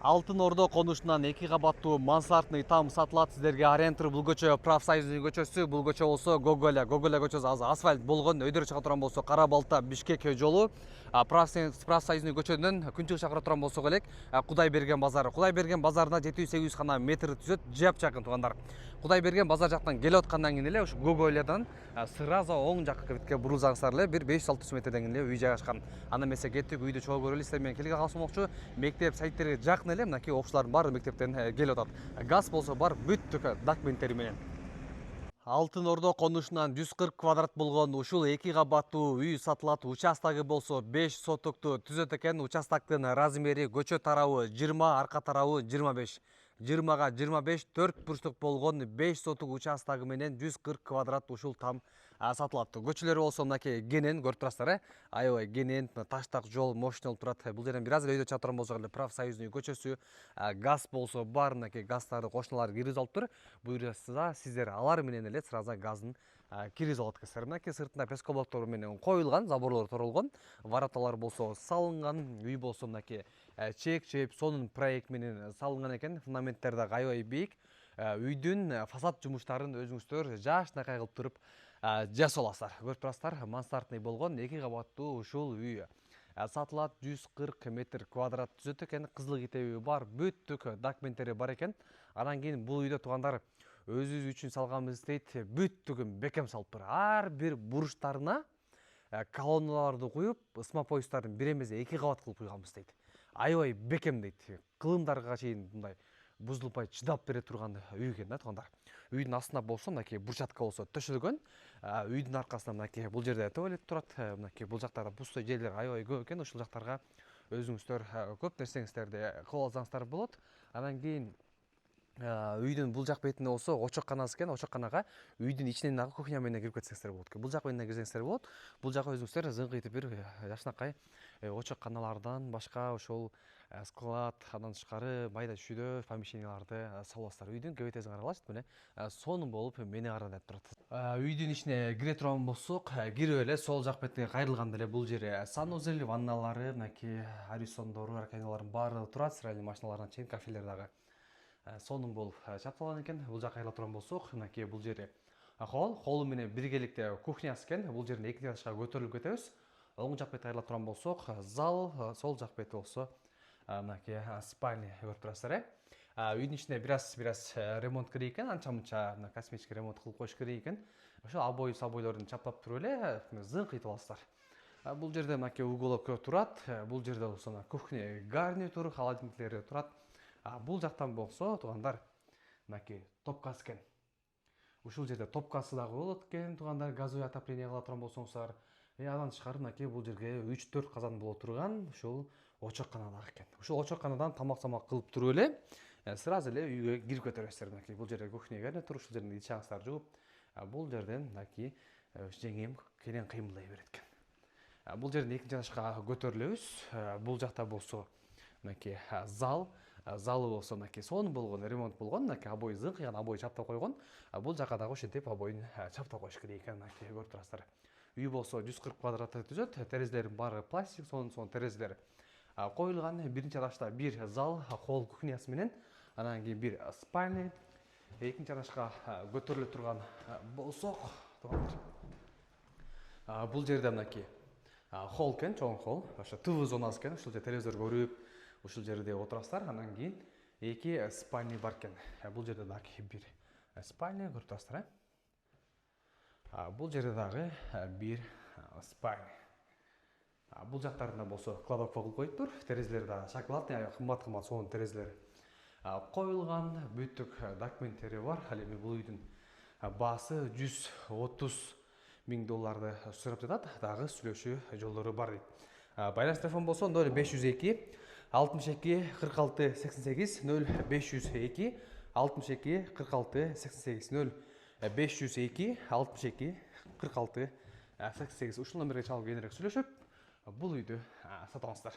Алтын Ордо конушунан 2 кабаттуу мансардный там сатылат сиздерге. Арендтур бул көчө Профсоюзный көчөсү, бул көчө болсо Гоголя көчөсү. Азыр асфальт болгон, өйдөрү чыга турган болсо Кара Балта Бишкек жолу. Профсоюзный көчөдөн күнчүгү чакыра турган болсок элек Кудайберген базары. Кудайберген базарына 700-800 гана метр түзөт, жакын туугандар. Кудайберген базар жактан келип аткандан кийин эле ушу Гоголядан сразу оң жакка битке бурулсаңыздар эле бир 500-600 метрден кийин эле үй жайгашкан. Анда эмесе кеттик, үйдү чогуу көрөлү. Сиздер менен келге калышмакчы. Мектеп сайттерге жакын эле мынакей окуучулардын баары мектептен келип атат. Газ болсо бар бүттүк документтери менен. Алтын Ордо конушунан 140 квадрат болгон ушул 2 кабаттуу үй сатылат. Участогу болсо 5 сотукту түзөт экен. Участоктун размери көчө тарабы 20, арка тарабы 25. 20га 25 4 бурчтук болгон 5 сотук участогу менен 140 квадрат ушул там сатылат. Көчөлөрү болсо мынакей кенен көрүп турасыздар, аябай кенен, таштак жол, мощный болуп турат. Бул жерден бир аз эле өйдө чыга турган болсок эле Профсоюзный көчөсү, газ болсо бар, мынакей газдарды кошуналар киргизип алыптыр. Буюрса сиздер алар менен эле сразу газын киргизип алат экенсиздер. Мынакей сыртында пескоблоктор менен коюлган, заборлор торолгон, вороталар болсо салынган, үй болсо мынакей чек-чеп сонун проект менен салынган экен. Фундаменттер да аябай бийик. Үйдүн фасад жумуштарын өзүңүздөр жашынакай кылып туруп жасап аласыздар. Көрүп турасыздар, мансардный болгон 2 кабаттуу ушул үй сатылат. 140 метр квадрат түзөт экен. Кызыл китеби бар, бүттүк документтери бар экен. Анан кийин бул үйдө туугандар өзүбүз үчүн салганбыз дейт, бүттүгүн бекем салыптыр. Ар бир бурчтарына колонналарды куюп, ысма поястарын бир эмес 2 кабат кылып куйганбыз дейт. Аябай бекем дейт. Кылымдарга чейин мындай бузулбай чыдап бере турган үй экен да туугандар. Үйдүн астында болсо мынакей бурчатка болсо төшөлгөн. Үйдүн аркасында мынакей бул жерде туалет турат. Мынакей бул жактарда пустой жерлер аябай көп экен. Ушул жактарга өзүңүздөр көп нерсеңиздерди кылып алсаңыздар болот. Анан кийин үйдүн бул жак бетинде болсо очокканасы экен. Очокканага үйдүн ичинен дагы кухня менен кирип кетсеңиздер болот экен. Бул жак менен кирсеңиздер болот. Бул жака өзүңүздөр зыңкыйтып бир жакшынакай очокканалардан башка ошол склад, андан тышкары майда чүйдө помещенияларды саласыздар. Үйдүн кебетесин карагалачы, мына сонун болуп мени карап турат. Үйдүн ичине кире турган болсок, кирип эле сол жак бетке кайрылганда эле бул жер санузел, ванналары, мынакей арисондору, арканалардын баары турат. Стиральный машиналардан чейин кафелер дагы сонун болуп чапталган экен. Бул жака кайрыла турган болсок, мынакей бул жери холл менен биргеликте кухнясы экен. Бул жерден экинчи этажга көтөрүлүп кетебиз. Оң жак бет кайрыла турган болсок, зал, сол жак бети болсо мынакей спальня көрүп турасыздар. Үйдүн ичине бир аз ремонт керек экен, анча-мынча косметический ремонт кылып коюш керек экен. Ошо обойлордун чаптап туруп эле зыңкыйтып аласыздар. Бул жерде мынакей уголок турат. Бул жерде болсо кухня гарнитур, холодильниктери турат. Бул жактан болсо туугандар мынакей топкасы экен. Ушул жерде топкасы дагы болот экен туугандар, газовый отопление кыла турган болсоңуздар. Андан тышкары мынакей бул жерге 3-4 казан боло турган ушул очоккана дагы экен. Ушул очокканадан тамак кылып туруп эле сразу эле үйгө кирип кетерсиздер. Мынакей бул жерде кухня гарнитур, ушул жерден ичаңыздар жууп, бул жерден мынакей жеңем кенен кыймылдай берет экен. Бул жерден экинчи этажга көтөрүлөбүз. Бул жакта болсо мынакей залы болсо мынакей сонун болгон, ремонт болгон, мынакей обой зыңкыйган, обой чаптап койгон. Бул жака дагы ошентип обойун чаптап коюш керек экен. Мынакей көрүп турасыздар. Үй болсо 140 квадратты түзөт. Терезелердин баары пластик, сонун терезелер коюлган. Биринчи этажда бир зал, холл кухнясы менен, анан кийин бир спальня. Экинчи этажга көтөрүлө турган болсок, бул жерде мынакей холл экен, чоң холл. Ошо ТВ зонасы экен. Ушул жерде телевизор көрүп, ушул жерде отурасыздар. Анан кийин 2 спальня бар экен. Бул жерде дагы бир спальня көрүп турасыздар. Бул жерде дагы бир спальня. Бул жактарында болсо кладовка кылып коюптур. Терезелер да шоколадный, кымбат сонун терезелер коюлган. Бүттүк документтери бар. Ал эми бул үйдүн баасы $130 000 сурап жатат. Дагы сүйлөшүү жолдору бар дейт. Байланыш телефон болсо 0502 62 46 88 0502 62 46 88 0502 62 46 88 ушул номерге чалып кененирээк сүйлөшүп бул үйдү сатып алыңыздар.